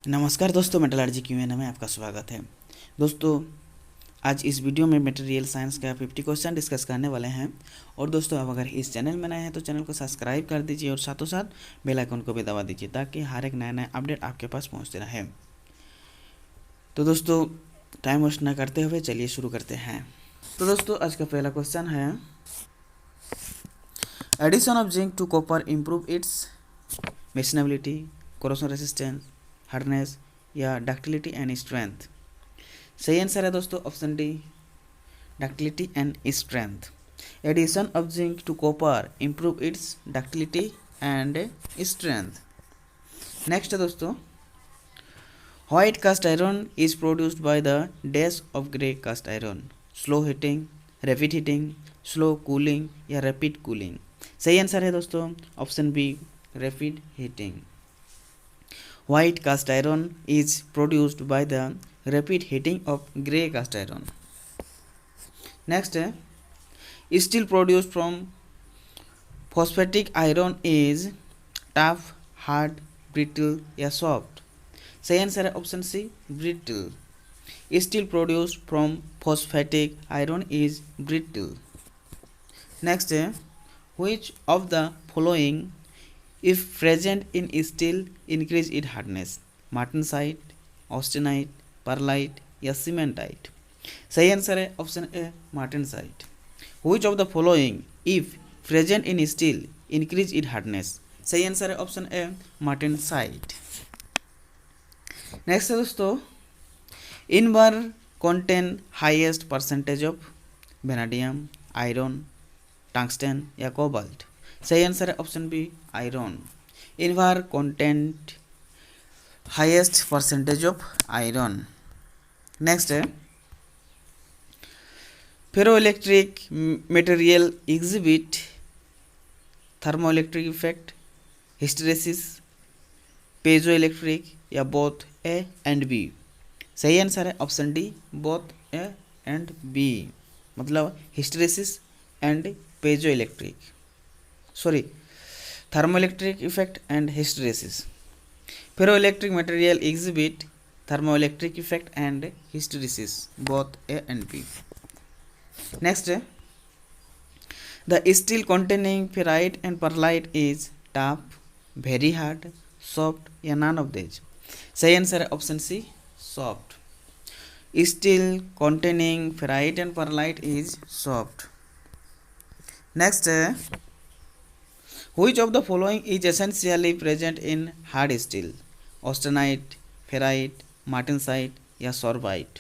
नमस्कार दोस्तों, metallurgy Q n में आपका स्वागत है। दोस्तों, आज इस वीडियो में मटेरियल साइंस का 50 क्वेश्चन डिस्कस करने वाले हैं। और दोस्तों, आप अगर इस चैनल में नए हैं तो चैनल को सब्सक्राइब कर दीजिए और साथों साथ बेल आइकन को भी दबा दीजिए ताकि हर एक नया नया अपडेट आपके पास पहुंचते रहे। तो दोस्तों, टाइम वेस्ट न करते हुए चलिए शुरू करते हैं। तो दोस्तों, आज का पहला क्वेश्चन है, addition of zinc to copper improve its machinability, corrosion resistance, hardness या डक्टिलिटी एंड स्ट्रेंथ। सही आंसर है दोस्तों option D, ductility and strength. Addition of zinc to copper improve its ductility and strength. Next है दोस्तों, white cast iron is produced by the dash of grey cast iron, slow heating, rapid heating, slow cooling या rapid cooling. सही answer है दोस्तों option B, rapid heating. White cast iron is produced by the rapid heating of grey cast iron. Next, steel produced from phosphatic iron is tough, hard, brittle या soft. सही answer है option C, brittle. Steel produced from phosphatic iron is brittle. Next, which of the following if present in steel increase its hardness? martensite, austenite, perlite या cementite। सही answer है option A, martensite। which of the following if present in steel increase its hardness? सही answer है option ए, martensite। Next है दोस्तों, इनवर contain highest percentage of vanadium, iron, tungsten या cobalt। सही answer है option B, iron. Invar content highest percentage of iron. Next है, ferroelectric material exhibit thermoelectric effect, hysteresis, piezo electric या both A and B. सही answer है option D, both A and B, मतलब hysteresis and piezo electric, sorry, thermoelectric effect and hysteresis. Ferroelectric material exhibit thermoelectric effect and hysteresis, both A and B. Next, the steel containing ferrite and perlite is tough, very hard, soft या none of these। सही answer है option C, soft। Steel containing ferrite and perlite is soft। Next, which of the following is essentially present in hard steel? austenite, ferrite, martensite या sorbite।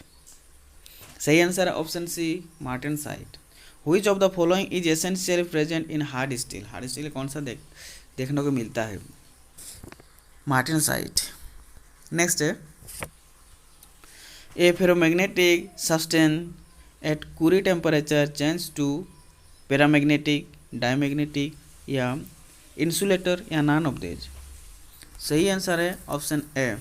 सही answer है option C, martensite। which of the following is essentially present in hard steel? Hard steel कौन सा देखने को मिलता है? martensite। Next है, a ferromagnetic substance at Curie temperature change to paramagnetic, diamagnetic या इंसुलेटर या नॉन ऑफ दीज। सही आंसर है option A,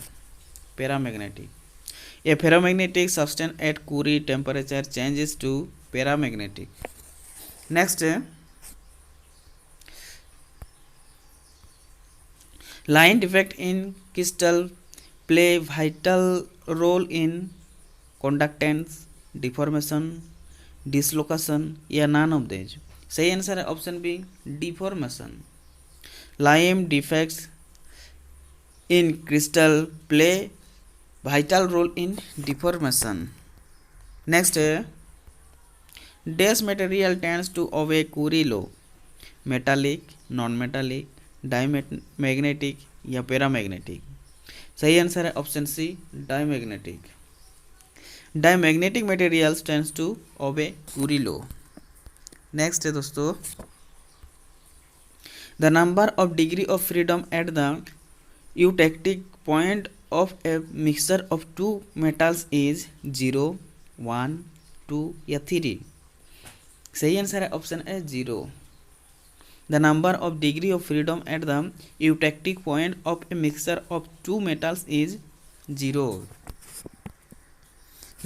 paramagnetic. A ferromagnetic substance at Curie temperature changes to paramagnetic. Next, line defect in crystal play vital role in conductance, deformation, dislocation या none of these. सही answer है option B, deformation. Lime defects in crystal play vital role in deformation. Next, dash material tends to obey Curie law, metallic, non-metallic, diamagnetic या paramagnetic। सही answer है option C, diamagnetic। Diamagnetic materials tends to obey Curie law। Next है दोस्तों, the number of degree of freedom at the eutectic point of a mixture of two metals is 0, 1, 2 या 3। सही answer है option A, 0। the number of degree of freedom at the eutectic point of a mixture of two metals is 0।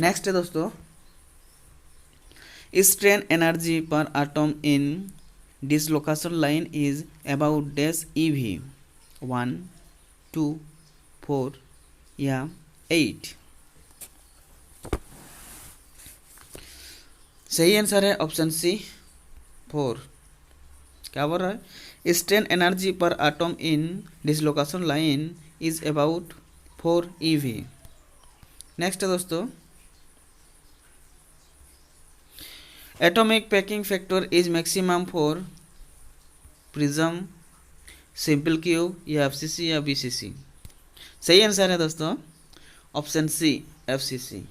Next है दोस्तों, strain energy per atom in dislocation line is about dash ev, 1, 2, 4 या 8? सही answer है option सी 4। क्या बोल रहा है? Strain energy per atom in dislocation line is about 4 eV। Next है दोस्तों, atomic packing factor is maximum for prism, simple cube या एफसीसी या बीसीसी? सही आंसर है दोस्तों option C FCC.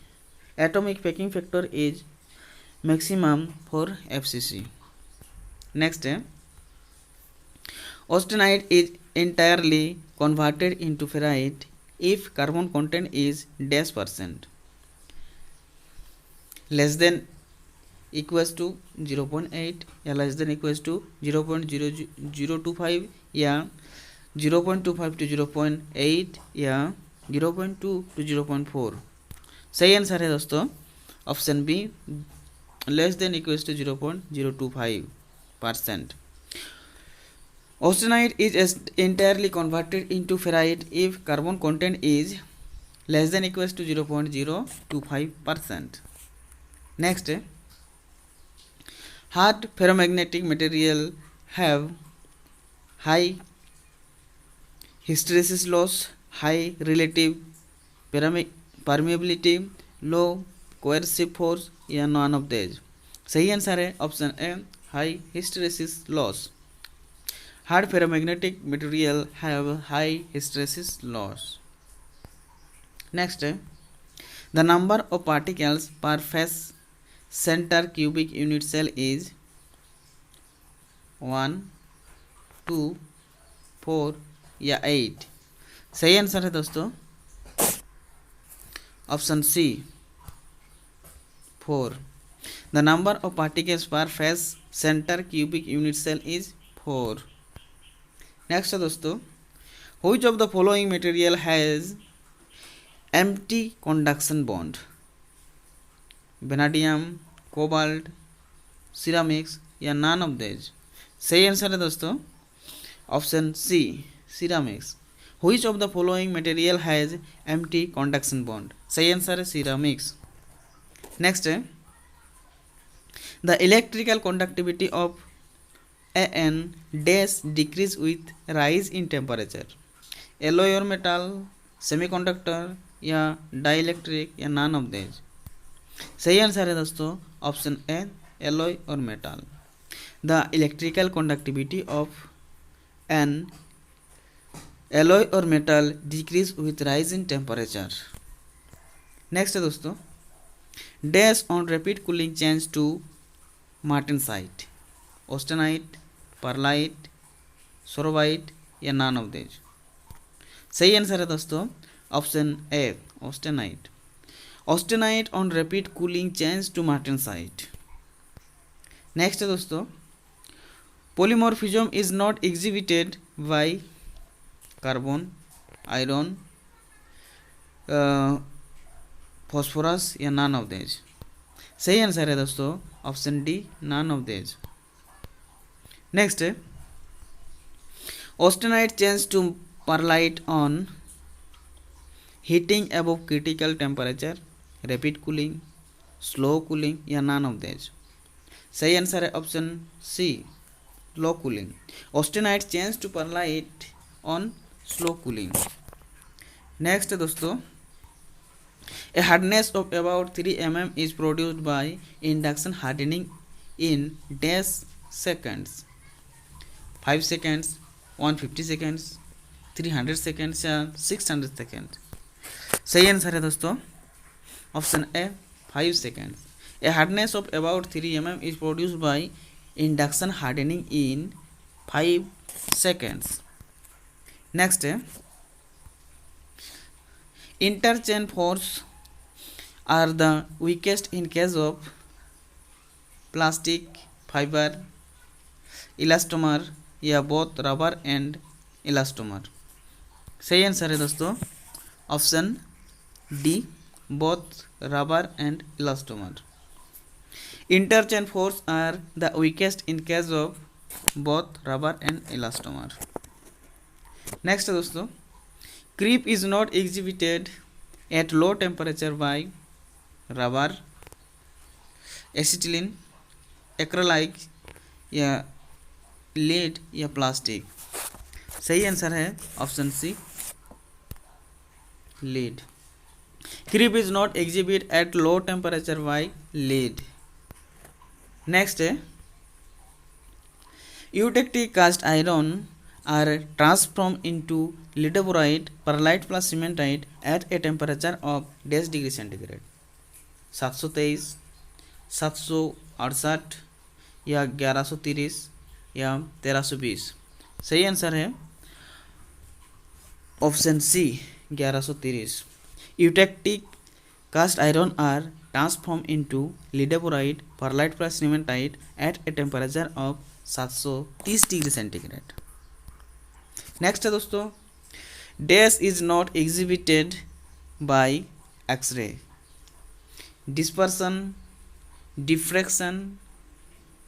Atomic packing factor is maximum for FCC. Next है, austenite is entirely converted into ferrite if carbon content is dash %, less than equals to 0.8 या less than equals to 0.0025 या 0.25 to 0.8 या 0.2 to 0.4? सही answer है दोस्तों option B less than equals to 0.025%। Austenite is entirely converted into ferrite if carbon content is less than equals to 0.025%. Next, hard ferromagnetic material have high hysteresis loss, high relative permeability, low coercive force या none of these? सही answer है option A high hysteresis loss। Hard ferromagnetic material have high hysteresis loss. Next, the number of particles per face center cubic unit cell is 1, 2, 4 या 8? सही answer है दोस्तों option C 4। The number of particles per face center cubic unit cell is 4. Next है दोस्तों, which of the following material has empty conduction bond? Vanadium, cobalt, ceramics या none of these? सही answer है दोस्तों option C ceramics. which of the following material has empty conduction bond? सही answer है ceramics. Next है, the electrical conductivity of an dash decrease with rise in temperature? alloy और metal, semiconductor या dielectric या none of these? सही answer है दोस्तों option ए alloy और metal। the electrical conductivity of an alloy और metal decrease with rise in temperature। Next है दोस्तों, dash on rapid cooling change to martensite, austenite, pearlite, sorbite या none of these? सही answer है दोस्तों option A austenite. Austenite on rapid cooling change to martensite. Next है दोस्तों, polymorphism is not exhibited by carbon, iron, phosphorus या none of these? सही answer है दोस्तों option D none of these. Next है, austenite change to pearlite on heating above critical temperature, rapid cooling, slow cooling या none of these? सही answer है option C low cooling. Austenite change to pearlite on slow cooling. Next है दोस्तों, a hardness of about 3 mm is produced by induction hardening in dash seconds, 5 seconds, 150 seconds, 300 seconds या 600 seconds? सही answer है दोस्तों option A 5 seconds। a hardness of about 3 mm is produced by induction hardening in 5 seconds। Next है, interchain force are the weakest in case of plastic, fiber, elastomer या both rubber and elastomer? सही answer है दोस्तों option D both rubber and elastomer। interchain force are the weakest in case of both rubber and elastomer। Next है दोस्तों, Creep is not exhibited at low temperature by rubber, acetylene, acrylic या lead या plastic. सही answer है option C, lead। Creep is not exhibited at low temperature by lead। Next है eutectic cast iron are transformed into ledeborite, perlite plus cementite at a temperature of dash degree centigrade। 723, 768 या 1130 या 1320। सही answer है option C 1130। eutectic cast iron are transformed into ledeborite, perlite plus cementite at a temperature of 730 degree centigrade. Next है दोस्तों, dash is not exhibited by X-ray, dispersion, diffraction,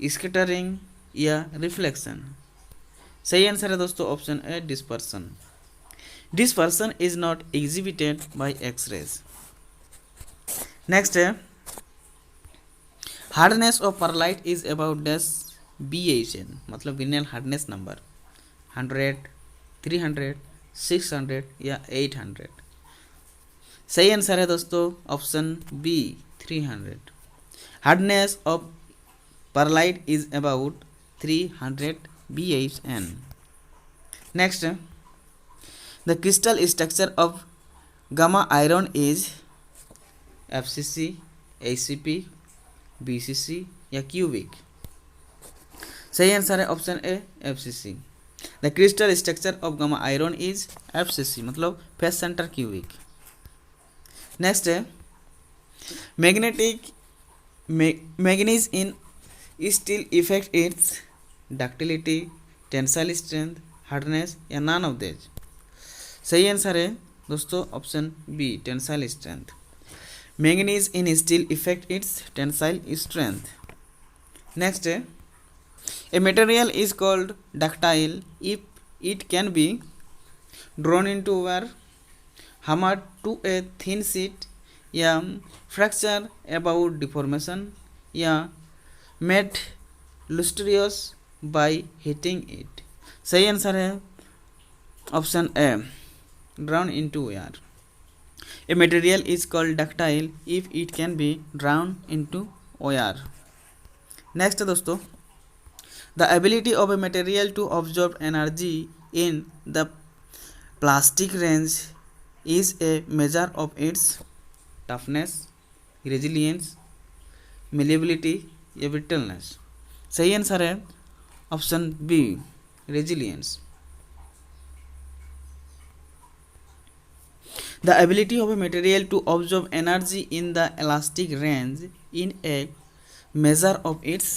scattering या reflection. सही answer है दोस्तों option A dispersion. Dispersion is not exhibited by X-rays. Next है hardness of pearlite is about dash BASN, मतलब ग्रीनल hardness number 100, 300, 600 या 800। सही आंसर है दोस्तों option B 300। Hardness of pearlite is about 300 BASN। Next, the crystal structure of gamma iron is FCC, ACP, BCC या cubic. सही answer है option A FCC। The crystal structure of gamma iron is FCC, मतलब face centre cubic. Next है magnetic manganese in steel effect its ductility, tensile strength, hardness या none of this. सही answer है दोस्तों option B tensile strength. Manganese in steel effect it's tensile strength. Next है a material is called ductile if it can be drawn into or hammered to a thin sheet या fracture about deformation या made lustrous by heating it। सही answer है option A drawn into air। A material is called ductile if it can be drawn into air। Next दोस्तों, the ability of a material to absorb energy in the plastic range is a measure of its toughness, resilience, malleability या brittleness। सही answer है option B resilience। The ability of a material to absorb energy in the elastic range in a measure of its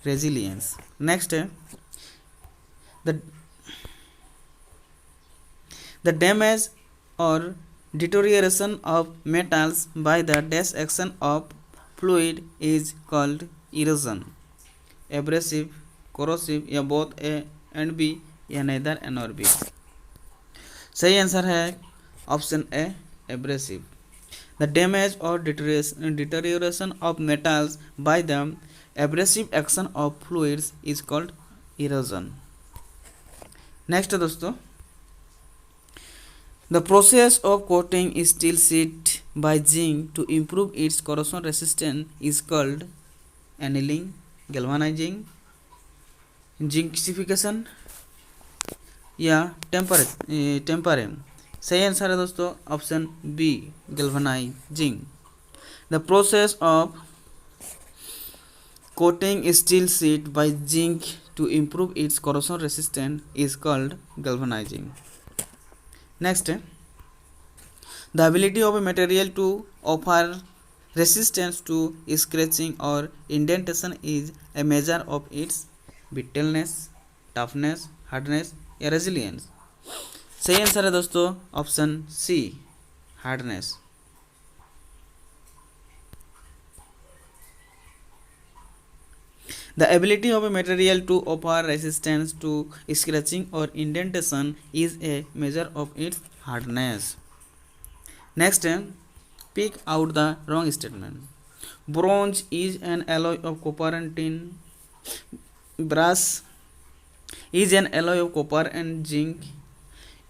resilience। Next है the damage or deterioration of metals by the dash action of fluid is called erosion, abrasive, corrosive या both A and B या neither A nor B। सही answer है option A abrasive। The damage or deterioration of metals by the abrasive action of fluids is called erosion। Next दोस्तों, the process of coating steel sheet by zinc to improve its corrosion resistance is called annealing, galvanizing, zincification या tempering. सही answer है दोस्तों option B galvanizing. The process of coating steel sheet by zinc to improve its corrosion resistance is called galvanizing। Next, the ability of a material to offer resistance to scratching or indentation is a measure of its brittleness, toughness, hardness या resilience। सही answer है दोस्तों option C hardness. The ability of a material to offer resistance to scratching or indentation is a measure of its hardness. Next, pick out the wrong statement. Bronze is an alloy of copper and tin. Brass is an alloy of copper and zinc.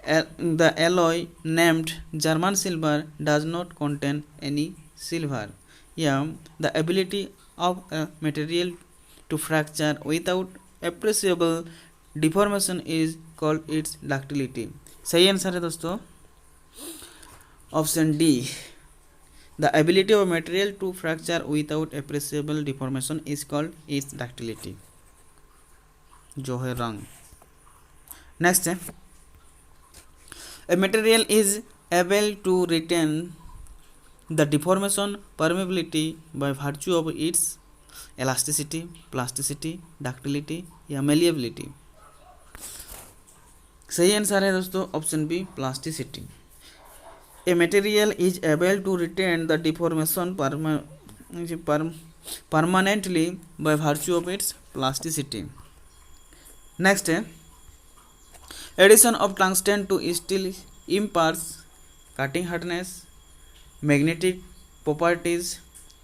The alloy named German silver does not contain any silver. Yeah, the ability of a material to fracture without appreciable deformation is called its ductility. सही answer है दोस्तों option D. The ability of material to fracture without appreciable deformation is called its ductility, जो है रंग. Next है a material is able to retain the deformation permeability by virtue of its elasticity, plasticity, ductility या malleability. सही answer है दोस्तों option B plasticity. A material is able to retain the deformation permanently by virtue of its plasticity. Next, addition of tungsten to steel imparts cutting hardness, magnetic properties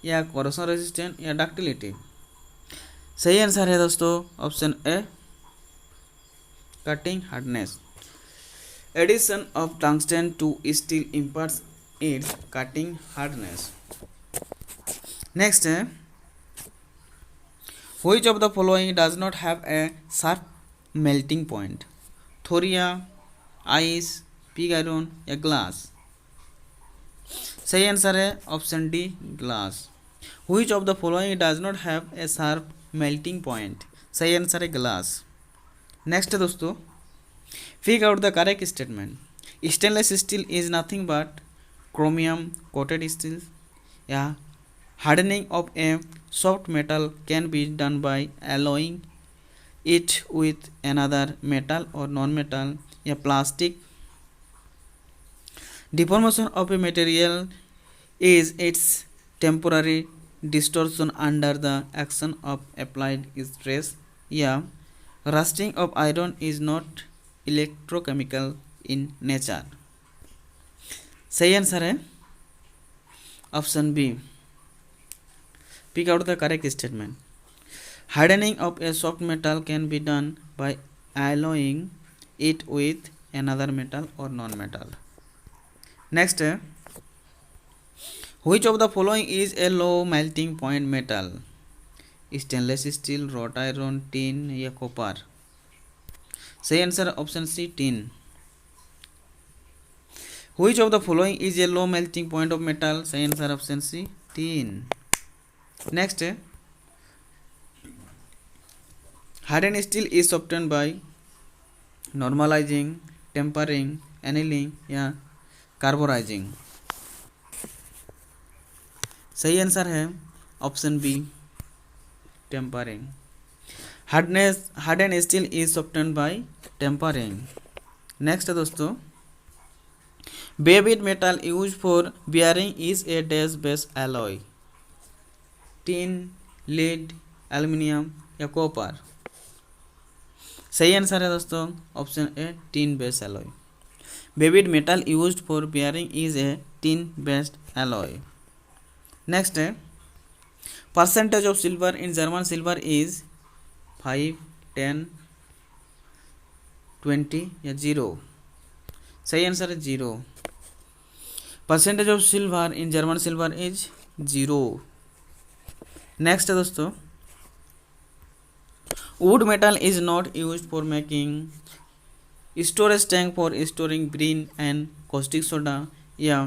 या corrosion resistance या ductility. सही answer है दोस्तों option A cutting hardness. Addition of tungsten to steel imparts its cutting hardness. Next, which of the following does not have a sharp melting point? Thoria, ice, pig iron या glass. सही answer है option D glass. Which of the following does not have a sharp melting point? सही answer है glass. Next है दोस्तों Figure out the correct statement. Stainless steel is nothing but chromium coated steel. Yeah. Hardening of a soft metal can be done by alloying it with another metal or non-metal. Yeah. Plastic deformation of a material is its temporary distortion under the action of applied stress. Yeah. Rusting of iron is not electrochemical in nature. सही answer है option B. Pick out the correct statement. Hardening of a soft metal can be done by alloying it with another metal or non-metal. Next, which of the following is a low melting point metal? Stainless steel, wrought iron, tin या copper. सही answer option C tin. Which of the following is a low melting point of metal? सही answer option C tin. Next, hardened steel is softened by normalizing, tempering, annealing या carburizing. सही answer है option B tempering. hardened steel is softened by tempering. Next है दोस्तों Babbitt metal use for bearing is a dash based alloy. Tin, lead, aluminium या copper. सही answer है दोस्तों option A tin based alloy. Babbitt metal used for bearing is a tin based alloy. Next है percentage of silver in German silver is 5, 10, 20 या 0. सही answer है 0. Percentage of silver in German silver is 0. Next है दोस्तों wood metal is not used for making storage tank for storing brine and caustic soda या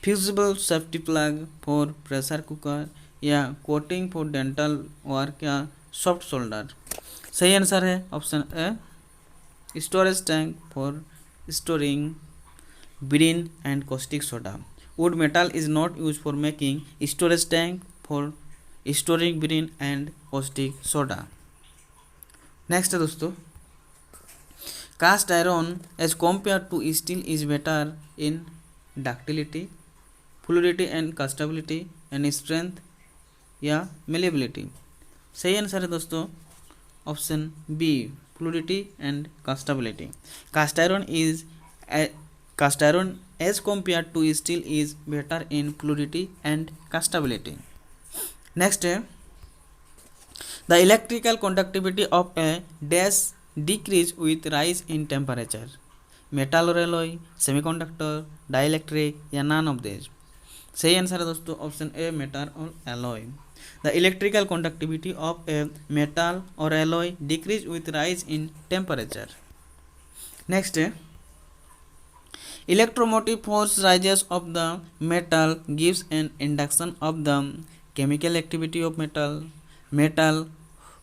fusible safety plug for pressure cooker या coating for dental work या soft solder. सही answer है option A storage tank for storing brine and caustic soda. Wood metal is not use for making storage tank for storing brine and caustic soda. Next है दोस्तों cast iron as compare to steel is better in ductility, fluidity and castability and strength या malleability. सही answer है दोस्तों option B, fluidity and castability. Cast iron is cast iron as compared to steel is better in fluidity and castability. Next, the electrical conductivity of a dash decrease with rise in temperature. Metal और alloy, semiconductor, dielectric या none of this. सही answer है दोस्तों option A, metal और alloy. The electrical conductivity of a metal और alloy decrease with rise in temperature. Next, electromotive force rises of the metal gives an induction of the chemical activity of metal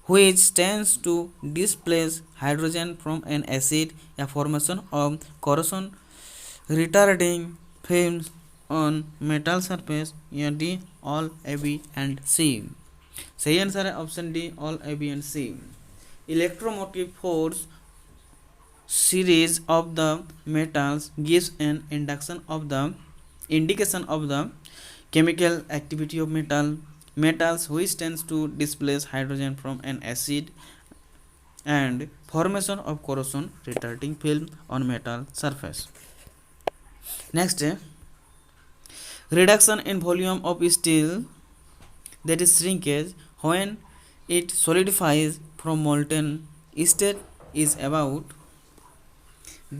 which tends to displace hydrogen from an acid, a formation of corrosion retarding films on metal surface, या D all A, B and C। सही answer है option D all A, B and C। Electromotive force series of the metals gives an indication of the chemical activity of metals which tends to displace hydrogen from an acid and formation of corrosion retarding film on metal surface. Next, reduction in volume of steel, that is shrinkage, when it solidifies from molten state is about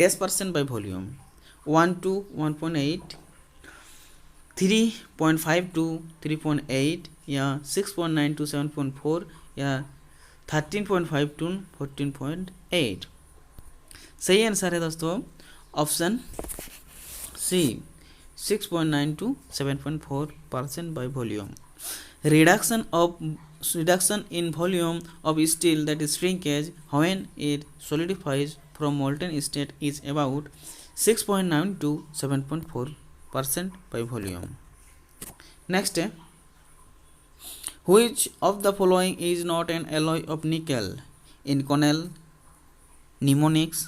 dash % by volume 1 to 1.8, 3.5 to 3.8 या 6.9 to 7.4 या 13.5 to 14.8। सही answer है दोस्तों option C, 6.9 to 7.4% by volume। reduction in volume of steel, that is shrinkage, when it solidifies from molten state is about 6.9 to 7.4% by volume। Next, which of the following is not an alloy of nickel? Inconel, Nimonics,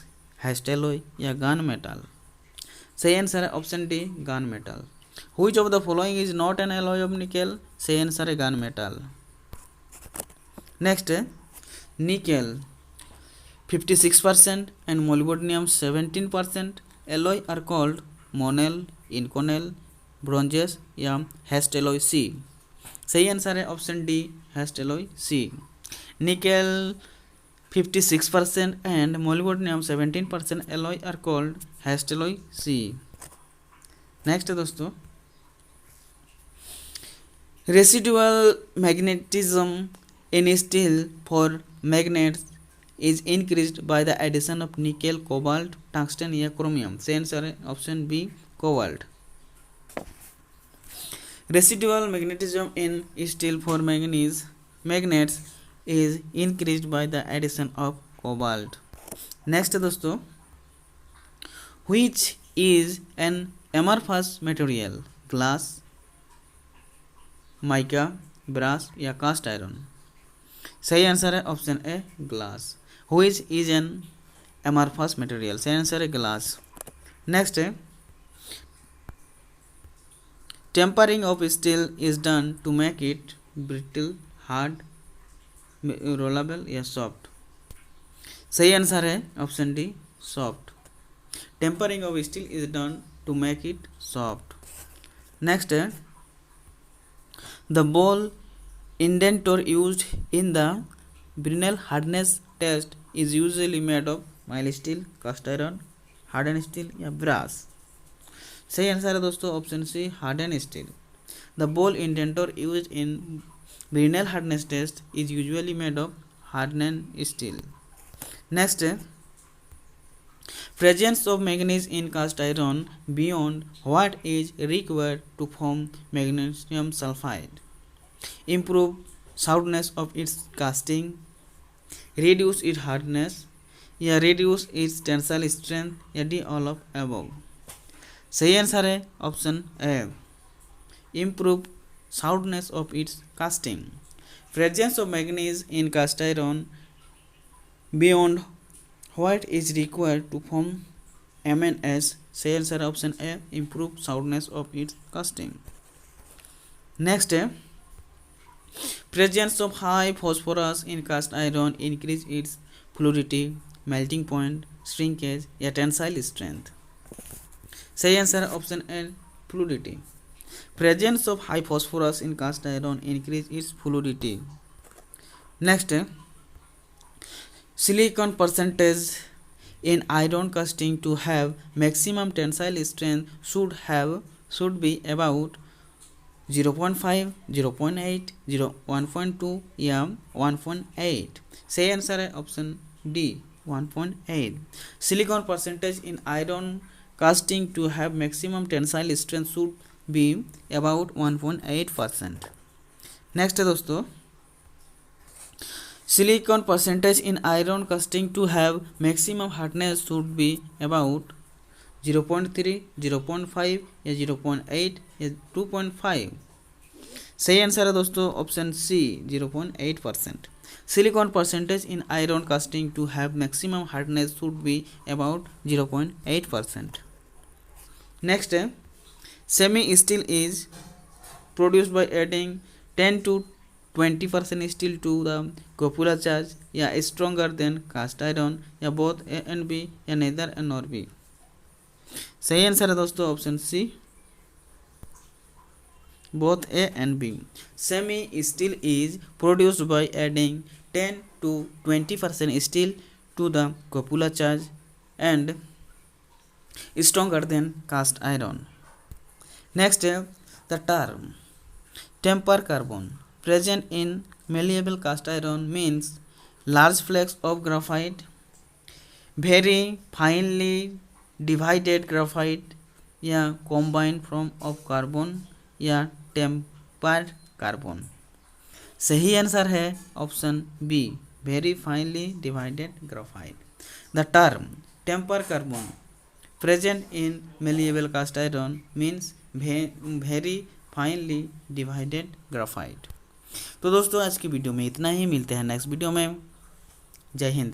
Hastelloy या gun metal. सही answer है option D, gun metal. Which of the following is not an alloy of nickel? सही answer है gun metal. Next, nickel 56% and molybdenum 17% alloy are called monel, inconel, bronzes या हेस्टेलॉय सी। सही answer है option D, Hastelloy C. Nickel 56% and molybdenum 17% alloy are called Hastelloy C. Next है दोस्तों, residual magnetism in steel for magnets is increased by the addition of nickel, cobalt, tungsten या chromium। सही answer है option B, cobalt। Residual magnetism in steel for magnets is increased by the addition of cobalt। Next दोस्तों, which is an amorphous material? Glass, mica, brass या cast iron। सही answer है option A, glass. Which is an amorphous material? सही answer है glass. Next है, tempering of steel is done to make it brittle, hard, rollable या soft. सही answer है option D, soft. Tempering of steel is done to make it soft. Next है, the ball indentor used in the Brinell hardness test is usually made of mild steel, cast iron, hardened steel या brass। सही answer है दोस्तों option C, hardened steel। The ball indentor used in Brinell hardness test is usually made of hardened steel। Next, presence of manganese in cast iron beyond what is required to form magnesium sulfide improve soundness of its casting, reduce its hardness या reduce its tensile strength या D all of above। सही answer है option A, improve soundness of its casting। presence of manganese in cast iron beyond what is required to form MNS। सही answer है option A, improve soundness of its casting। Next है, Presence of high phosphorus in cast iron increase its fluidity, melting point, shrinkage या tensile strength. सही answer है option A fluidity. Presence of high phosphorus in cast iron increase its fluidity. Next, silicon percentage in iron casting to have maximum tensile strength should be about 0.5, 0.8, 1.2 या 1.8. सही answer है option D 1.8. Silicon percentage in iron casting to have maximum tensile strength should be about 1.8%. Next है दोस्तों, silicon percentage in iron casting to have maximum hardness should be about 0.3, 0.5 या 0.8 या 2.5. सही answer है दोस्तों option C 0.8%. Silicon percentage in iron casting to have maximum hardness should be about 0.8%. Next है, semi steel is produced by adding 10 to 20% steel to the cupola charge या stronger than cast iron या both A and B या neither A nor B. सही answer है दोस्तों option C both A and B. Semi steel is produced by adding 10 to 20% steel to the cupola charge and stronger than cast iron. Next, the term temper carbon present in malleable cast iron means large flakes of graphite, very finely divided graphite या combined form of carbon या tempered carbon. सही answer है option B very finely divided graphite. The term temper carbon present in malleable cast iron means very finely divided graphite. तो दोस्तों आज की video में इतना ही, मिलते हैं नेक्स्ट वीडियो में. जय हिंद.